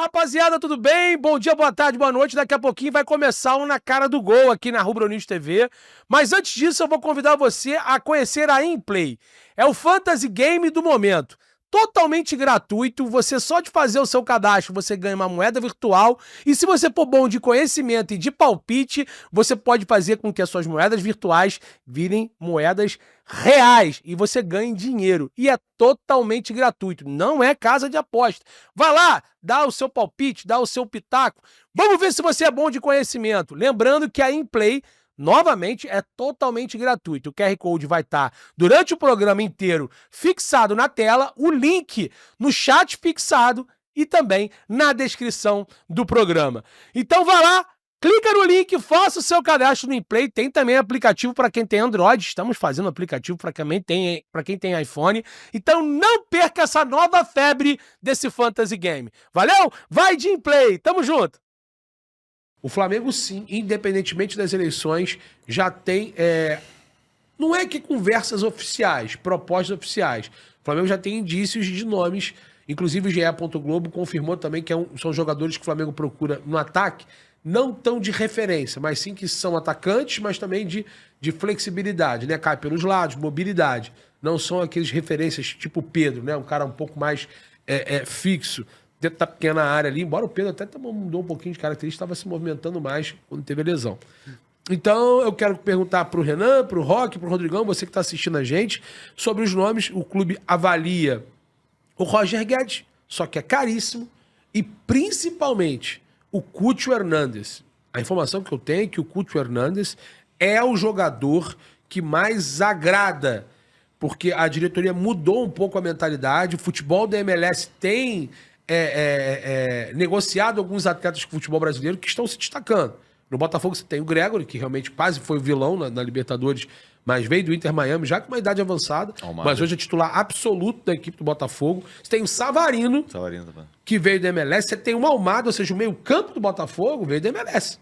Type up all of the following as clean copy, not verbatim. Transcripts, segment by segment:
Rapaziada, tudo bem? Bom dia, boa tarde, boa noite. Daqui a pouquinho vai começar um Na Cara do Gol aqui na Rubro News TV. Mas antes disso, eu vou convidar você a conhecer a Inplay. É o fantasy game do momento. Totalmente gratuito, você só de fazer o seu cadastro, você ganha uma moeda virtual, e se você for bom de conhecimento e de palpite, você pode fazer com que as suas moedas virtuais virem moedas reais, e você ganhe dinheiro, e é totalmente gratuito, não é casa de aposta. Vai lá, dá o seu palpite, dá o seu pitaco, vamos ver se você é bom de conhecimento. Lembrando que a Inplay, novamente, é totalmente gratuito. O QR Code vai estar durante o programa inteiro fixado na tela, o link no chat fixado e também na descrição do programa. Então vai lá, clica no link, faça o seu cadastro no Inplay. Tem também aplicativo para quem tem Android. Estamos fazendo aplicativo para quem tem iPhone. Então não perca essa nova febre desse fantasy game. Valeu? Vai de Inplay. Tamo junto. O Flamengo, sim, independentemente das eleições, já tem... Não é que conversas oficiais, propostas oficiais. O Flamengo já tem indícios de nomes. Inclusive o GE. Globo confirmou também que são jogadores que o Flamengo procura no ataque, não tão de referência, mas sim que são atacantes, mas também de flexibilidade, né? Cai pelos lados, mobilidade. Não são aqueles referências tipo Pedro, né? Um cara um pouco mais fixo dentro da pequena área ali, embora o Pedro até mudou um pouquinho de característica, estava se movimentando mais quando teve a lesão. Então, eu quero perguntar pro Renan, pro Roque, pro Rodrigão, você que está assistindo a gente, sobre os nomes. O clube avalia o Roger Guedes, só que é caríssimo, e principalmente o Cúcio Hernandes. A informação que eu tenho é que o Cúcio Hernandes é o jogador que mais agrada, porque a diretoria mudou um pouco a mentalidade, o futebol da MLS tem... negociado alguns atletas do futebol brasileiro que estão se destacando. No Botafogo você tem o Gregory, que realmente quase foi o vilão na Libertadores, mas veio do Inter Miami, já com uma idade avançada, mas hoje é titular absoluto da equipe do Botafogo. Você tem o Savarino que veio da MLS. Você tem o Almada, ou seja, o meio campo do Botafogo veio da MLS.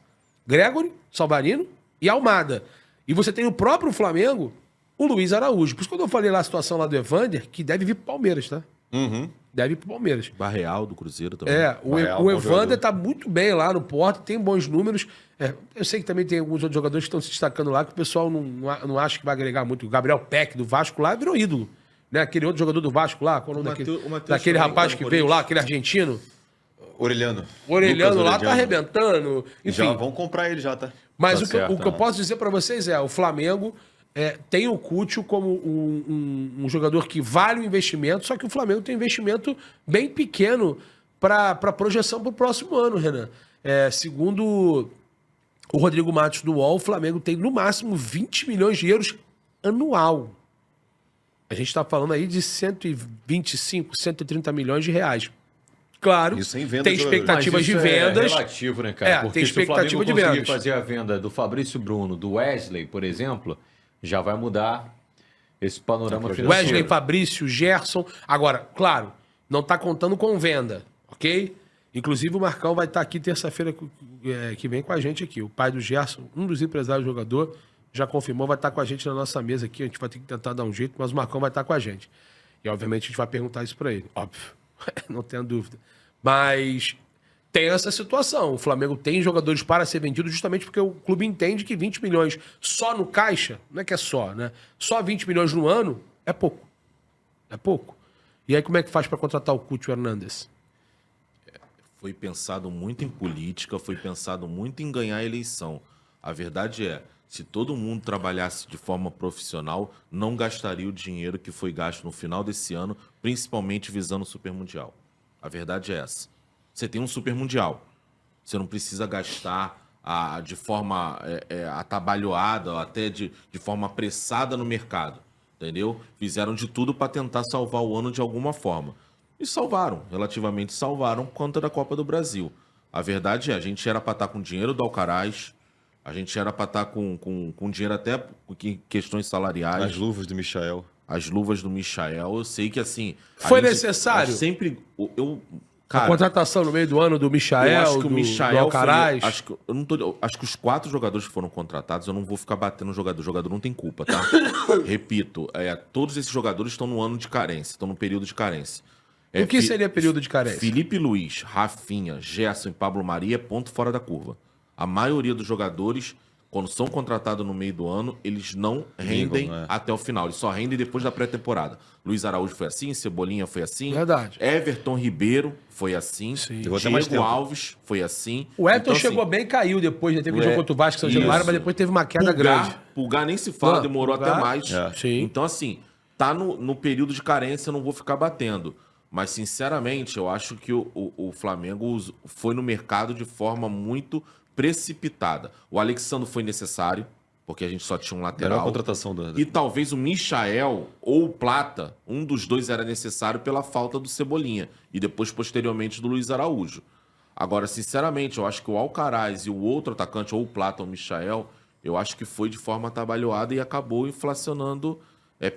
Gregory, Savarino e Almada. E você tem o próprio Flamengo, o Luiz Araújo. Por isso quando eu falei lá a situação lá do Evander, que deve vir pro Palmeiras, tá? Deve ir pro Palmeiras. Barreal do Cruzeiro também. O Evander tá muito bem lá no Porto, tem bons números. Eu sei que também tem alguns outros jogadores que estão se destacando lá, que o pessoal não acha que vai agregar muito. O Gabriel Peck, do Vasco lá, virou ídolo. Né? Aquele outro jogador do Vasco lá, qual o nome daquele rapaz que veio lá, aquele argentino? Orelhano. Orelhano lá tá arrebentando. Enfim. Já vão comprar ele já, tá? Mas o que eu posso dizer pra vocês o Flamengo... tem o Cúcio como um jogador que vale o investimento, só que o Flamengo tem um investimento bem pequeno para projeção para o próximo ano, Renan. Segundo o Rodrigo Matos do UOL, o Flamengo tem no máximo 20 milhões de euros anual. A gente está falando aí de 125, 130 milhões de reais. Claro, tem expectativas de vendas. É relativo, né, cara? Porque tem expectativa de vendas. Se o Flamengo conseguir fazer a venda do Fabrício Bruno, do Wesley, por exemplo, já vai mudar esse panorama financeiro. Wesley, Fabrício, Gerson. Agora, claro, não está contando com venda, ok? Inclusive o Marcão vai estar aqui terça-feira que vem com a gente aqui. O pai do Gerson, um dos empresários do jogador, já confirmou, vai estar com a gente na nossa mesa aqui. A gente vai ter que tentar dar um jeito, mas o Marcão vai estar com a gente. E obviamente a gente vai perguntar isso para ele, óbvio. Não tenha dúvida. Mas... tem essa situação. O Flamengo tem jogadores para ser vendidos justamente porque o clube entende que 20 milhões só no caixa, não é que é só, né? Só 20 milhões no ano é pouco. É pouco. E aí como é que faz para contratar o Cúcio Hernandes? Foi pensado muito em política, foi pensado muito em ganhar a eleição. A verdade é, se todo mundo trabalhasse de forma profissional, não gastaria o dinheiro que foi gasto no final desse ano, principalmente visando o Super Mundial. A verdade é essa. Você tem um Super Mundial. Você não precisa gastar de forma atabalhoada, até de forma apressada no mercado. Entendeu? Fizeram de tudo para tentar salvar o ano de alguma forma. E salvaram, relativamente salvaram, por conta da Copa do Brasil. A verdade é, a gente era para estar com dinheiro do Alcaraz, a gente era para estar com dinheiro até em questões salariais. As luvas do Michael. As luvas do Michael. Eu sei que assim... Foi necessário? Cara, a contratação no meio do ano do Michael, do Alcaraz. Acho que os 4 jogadores que foram contratados, eu não vou ficar batendo no jogador. O jogador não tem culpa, tá? Repito, todos esses jogadores estão no ano de carência, estão no período de carência. O que seria período de carência? Felipe Luiz, Rafinha, Gerson e Pablo Maria é ponto fora da curva. A maioria dos jogadores, quando são contratados no meio do ano, eles não rendem né? até o final. Eles só rendem depois da pré-temporada. Luiz Araújo foi assim, Cebolinha foi assim. Verdade. Everton Ribeiro foi assim. Sim. Levou até mais Diego tempo. Alves foi assim. O Everton Então, chegou assim, bem e caiu depois, né? Teve um jogo contra o Vasco, São isso. Januário, mas depois teve uma queda grande. Pulgar nem se fala, Não, demorou Pulgar, até mais. Sim. Então, assim, tá no período de carência, eu não vou ficar batendo. Mas, sinceramente, eu acho que o Flamengo foi no mercado de forma muito precipitada. O Alexandre foi necessário, porque a gente só tinha um lateral. Melhor contratação do... E talvez o Michael ou o Plata, um dos dois era necessário pela falta do Cebolinha. E depois, posteriormente, do Luiz Araújo. Agora, sinceramente, eu acho que o Alcaraz e o outro atacante, ou o Plata ou o Michael, eu acho que foi de forma atabalhoada e acabou inflacionando,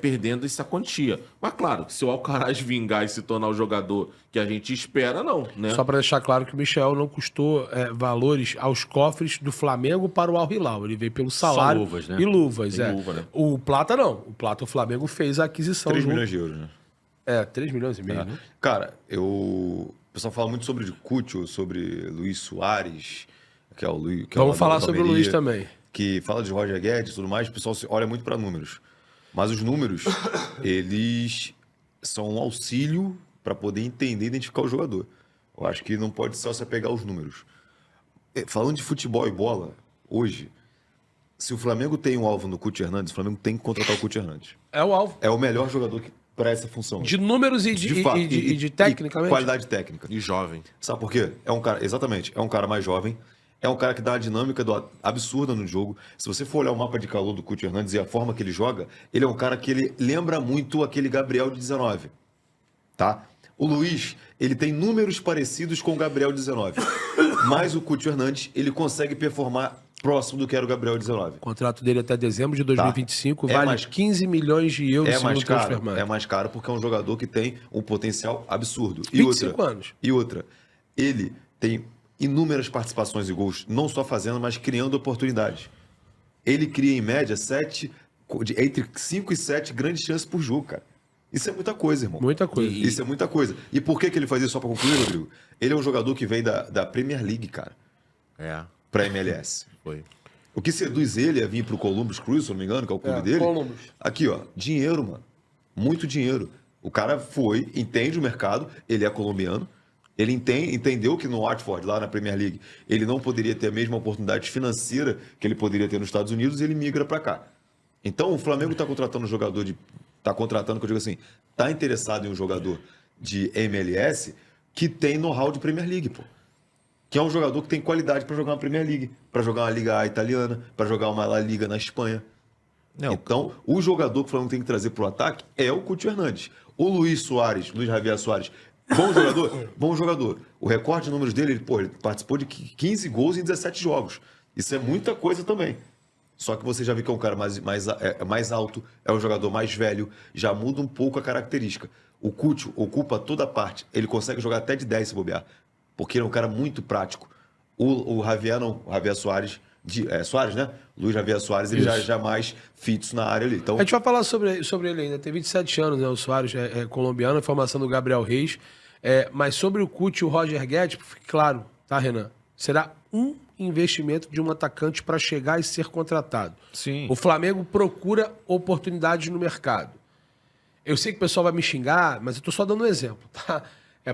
perdendo essa quantia. Mas, claro, se o Alcaraz vingar e se tornar o jogador que a gente espera, não, né? Só para deixar claro que o Michel não custou valores aos cofres do Flamengo para o Al Hilal. Ele veio pelo salário luvas, né? e luvas. Tem luva, né? O Plata não. O Plata, o Flamengo fez a aquisição. 3 junto. milhões de euros, né? 3 milhões e meio. Né? Cara, o pessoal fala muito sobre o Coutinho, sobre Luiz Soares, que é o Luiz. Que é Vamos o falar da sobre o Almeria, Luiz também. Que fala de Roger Guedes e tudo mais, o pessoal olha muito para números. Mas os números, eles são um auxílio para poder entender e identificar o jogador. Eu acho que não pode só se apegar aos números. Falando de futebol e bola, hoje, se o Flamengo tem um alvo no Coutinho Hernandes, o Flamengo tem que contratar o Coutinho Hernandes. É o alvo. É o melhor jogador para essa função. De números e de, fato, e de tecnicamente. qualidade técnica. E jovem. Sabe por quê? É um cara, exatamente, é um cara mais jovem, é um cara que dá uma dinâmica absurda no jogo. Se você for olhar o mapa de calor do Coutinho Hernandes e a forma que ele joga, ele é um cara que ele lembra muito aquele Gabriel de 19, tá? O Luiz, ele tem números parecidos com o Gabriel de 19, mas o Coutinho Hernandes, ele consegue performar próximo do que era o Gabriel de 19. O contrato dele até dezembro de 2025 É vale mais- 15 milhões de euros É mais segundo o caro, Transfermarkt. é mais caro porque é um jogador que tem um potencial absurdo. 25 anos. E outra, ele tem inúmeras participações e gols, não só fazendo, mas criando oportunidades. Ele cria, em média, entre 5 e 7 grandes chances por jogo, cara. Isso é muita coisa, irmão. Muita coisa. Isso é muita coisa. E por que ele faz isso, só pra concluir, Rodrigo? Ele é um jogador que veio da Premier League, cara, pra MLS. Foi. O que seduz ele é vir pro Columbus Crew, se eu não me engano, que é o clube dele. Columbus. Aqui, ó, dinheiro, mano. Muito dinheiro. O cara entende o mercado, ele é colombiano, ele entendeu que no Watford, lá na Premier League, ele não poderia ter a mesma oportunidade financeira que ele poderia ter nos Estados Unidos e ele migra para cá. Então, o Flamengo está contratando um jogador Está contratando, que eu digo assim, está interessado em um jogador de MLS que tem know-how de Premier League, pô. Que é um jogador que tem qualidade para jogar uma Premier League, para jogar uma Liga A italiana, para jogar uma La Liga na Espanha. Então, o jogador que o Flamengo tem que trazer para o ataque é o Coutinho Hernandes. O Luiz Javier Soares, bom jogador? Bom jogador. O recorde de números dele, ele participou de 15 gols em 17 jogos. Isso é muita coisa também. Só que você já viu que é um cara mais alto, é um jogador mais velho, já muda um pouco a característica. O Coutinho ocupa toda a parte, ele consegue jogar até de 10 se bobear, porque ele é um cara muito prático. O Javier não, o Javier Soares, Soares, né? Luiz Javier Soares, ele já é mais fixo na área ali. Então, A gente vai falar sobre ele ainda. Tem 27 anos, né? O Soares é colombiano, a formação do Gabriel Reis. Mas sobre o Coutinho e o Roger Guedes, fique claro, tá, Renan? Será um investimento de um atacante para chegar e ser contratado. Sim. O Flamengo procura oportunidades no mercado. Eu sei que o pessoal vai me xingar, mas eu estou só dando um exemplo, tá?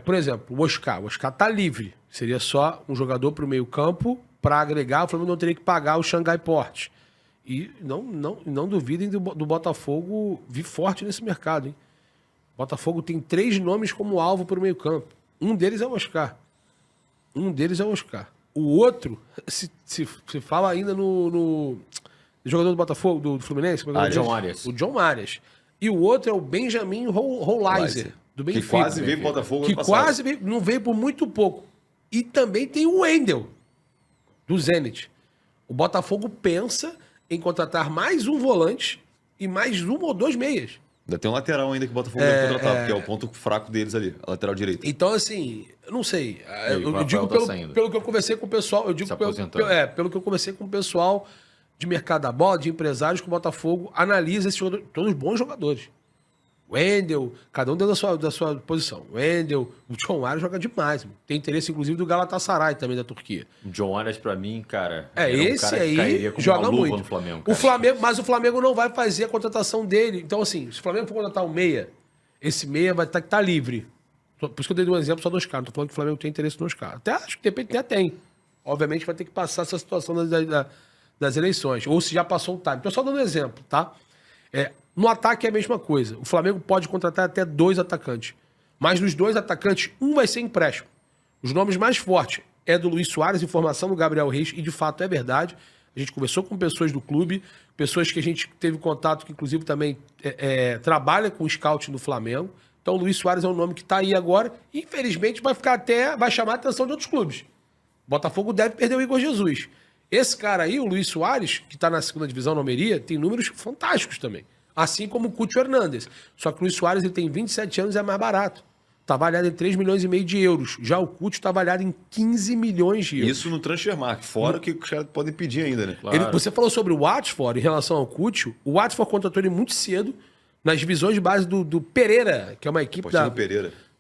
Por exemplo, o Oscar. O Oscar tá livre. Seria só um jogador para o meio-campo para agregar. O Flamengo não teria que pagar o Xangai Port. E não duvidem do Botafogo vir forte nesse mercado, hein? O Botafogo tem 3 nomes como alvo para o meio-campo. Um deles é o Oscar. O outro, se fala ainda no jogador do Botafogo, do Fluminense. John Arias. O John Arias. E o outro é o Benjamin Rolaiser, do Benfica. que quase veio pro Botafogo Que ano passado. quase veio, não veio por muito pouco. E também tem o Wendel, do Zenit. O Botafogo pensa em contratar mais um volante e mais 1 ou 2 meias. ainda tem um lateral ainda que o Botafogo deve contratar, porque é o ponto fraco deles ali, a lateral direita. Então, assim, eu não sei. aí, o Eu Rafael digo tá saindo. pelo que eu conversei com o pessoal, eu digo Se pelo que eu conversei com o pessoal de mercado da bola, de empresários, que o Botafogo analisa esses jogadores, todos bons jogadores. Wendel, cada um dentro da sua posição. Wendel, o John Arias joga demais, mano. Tem interesse, inclusive, do Galatasaray também, da Turquia. O John Arias, pra mim, cara... Esse cara que aí cairia como joga uma luva muito. no Flamengo, Mas o Flamengo não vai fazer a contratação dele. Então, assim, se o Flamengo for contratar um meia, esse meia vai ter que estar livre. Por isso que eu dei um exemplo só dos caras. Não tô falando que o Flamengo tem interesse nos caras. Até acho que de repente até tem. Obviamente vai ter que passar essa situação das eleições. Ou se já passou o time. Então, só dando um exemplo, tá? No ataque é a mesma coisa. O Flamengo pode contratar até 2 atacantes. Mas dos 2 atacantes, um vai ser empréstimo. Os nomes mais fortes é do Luiz Soares, informação do Gabriel Reis, e de fato é verdade. A gente conversou com pessoas do clube, pessoas que a gente teve contato, que inclusive também trabalha com o scouting do Flamengo. Então o Luiz Soares é um nome que está aí agora. E, infelizmente vai chamar a atenção de outros clubes. Botafogo deve perder o Igor Jesus. Esse cara aí, o Luiz Soares, que está na 2ª divisão na Almeria, tem números fantásticos também. Assim como o Cúcio Hernandes. Só que o Luiz Soares ele tem 27 anos e é mais barato. Está avaliado em 3,5 milhões de euros. Já o Cúcio está avaliado em 15 milhões de euros. Isso no Transfermarkt, fora que os caras podem pedir ainda, né? Claro. Você falou sobre o Watford em relação ao Cúcio. O Watford contratou ele muito cedo nas divisões de base do Pereira, que é uma equipe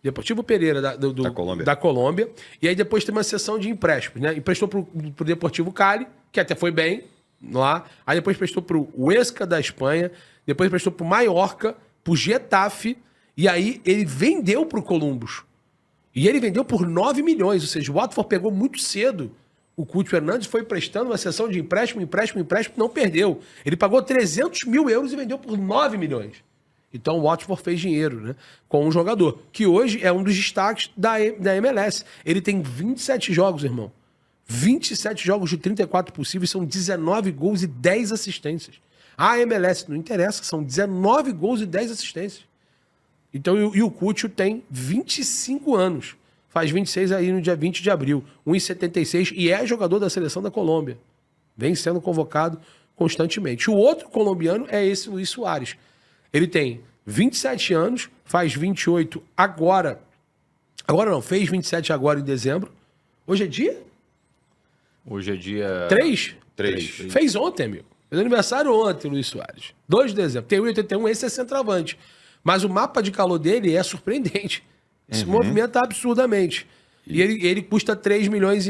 Deportivo Pereira da Colômbia. E aí depois tem uma sessão de empréstimos, né? Emprestou pro Deportivo Cali, que até foi bem lá. Aí depois emprestou pro Huesca da Espanha. Depois emprestou pro Mallorca, pro Getafe. E aí ele vendeu pro Columbus. E ele vendeu por 9 milhões. Ou seja, o Watford pegou muito cedo. O Cúcio Hernandes foi prestando uma sessão de empréstimo, não perdeu. Ele pagou 300 mil euros e vendeu por 9 milhões. Então o Watford fez dinheiro, né? Com um jogador, que hoje é um dos destaques da MLS. Ele tem 27 jogos, irmão. 27 jogos de 34 possíveis, são 19 gols e 10 assistências. A MLS não interessa, são 19 gols e 10 assistências. Então, e o Cúcio tem 25 anos. Faz 26 aí no dia 20 de abril. 1,76 e é jogador da seleção da Colômbia. Vem sendo convocado constantemente. O outro colombiano é esse Luiz Soares. Ele tem 27 anos, faz 28 agora. Agora não, fez 27 agora em dezembro. Hoje é dia? Hoje é dia... 3? 3. Fez ontem, amigo. Fez aniversário ontem, Luiz Soares. 2 de dezembro. Tem 1,81, esse é centroavante. Mas o mapa de calor dele é surpreendente. Se movimenta absurdamente. E ele custa 3,5 milhões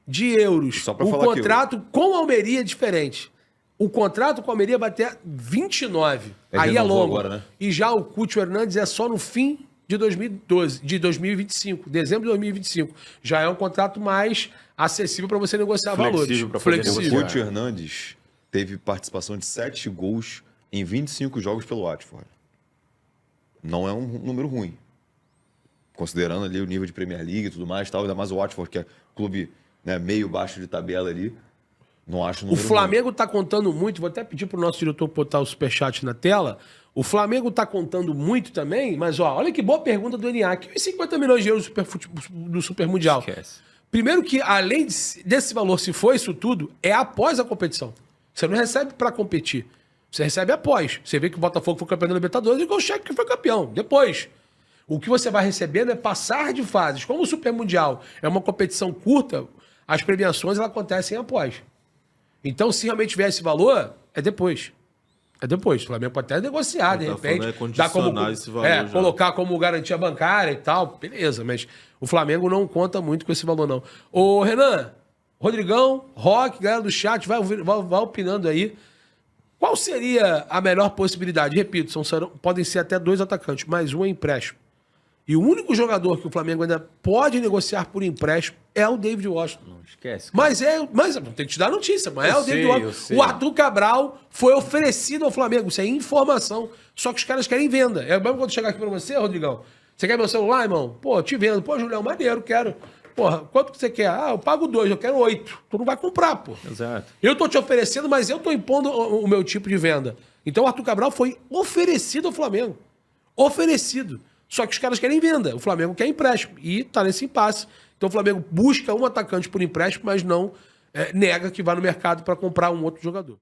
de euros. Só pra o falar contrato com a Almeria é diferente. O contrato com a Almeria vai até 29. Aí é longo. Agora, né? E já o Cúcio Hernandes é só no fim de 2025. Dezembro de 2025. Já é um contrato mais acessível para você negociar Flexível valores. pra poder O negociar. Cúcio Hernandes teve participação de 7 gols em 25 jogos pelo Watford. Não é um número ruim. Considerando ali o nível de Premier League e tudo mais, tal, ainda mais o Watford, que é clube, né, meio baixo de tabela ali. Não acho O número Flamengo está contando muito, vou até pedir para o nosso diretor botar o superchat na tela. O Flamengo está contando muito também, mas olha que boa pergunta do ENIAC. E os 50 milhões de euros do Super Mundial? Esquece. Primeiro que, além desse valor, se for isso tudo, é após a competição. Você não recebe para competir. Você recebe após. Você vê que o Botafogo foi campeão da Libertadores e o Cheque que foi campeão. Depois. O que você vai recebendo é passar de fases. Como o Super Mundial é uma competição curta, as premiações elas acontecem após. Então, se realmente tiver esse valor, é depois. É depois. O Flamengo pode até negociar, de repente. Condicionar esse valor já. Colocar como garantia bancária e tal. Beleza, mas o Flamengo não conta muito com esse valor, não. Ô, Renan, Rodrigão, Roque, galera do chat, vai opinando aí. Qual seria a melhor possibilidade? Repito, podem ser até 2 atacantes, mas um é empréstimo. E o único jogador que o Flamengo ainda pode negociar por empréstimo é o David Washington. Não esquece. Cara. Mas tem que te dar notícia, mas Eu é o David sei, Washington. eu sei. O Arthur Cabral foi oferecido ao Flamengo, isso é informação. Só que os caras querem venda. É mesmo quando chegar aqui pra você, Rodrigão. Você quer meu celular, irmão? Pô, eu te vendo. Pô, Julião, maneiro, quero. Porra, quanto que você quer? Ah, eu pago 2, eu quero 8. Tu não vai comprar, pô. Exato. Eu tô te oferecendo, mas eu tô impondo o meu tipo de venda. Então o Arthur Cabral foi oferecido ao Flamengo. Oferecido. Só que os caras querem venda. O Flamengo quer empréstimo. E tá nesse impasse. Então o Flamengo busca um atacante por empréstimo, mas não nega que vá no mercado para comprar um outro jogador.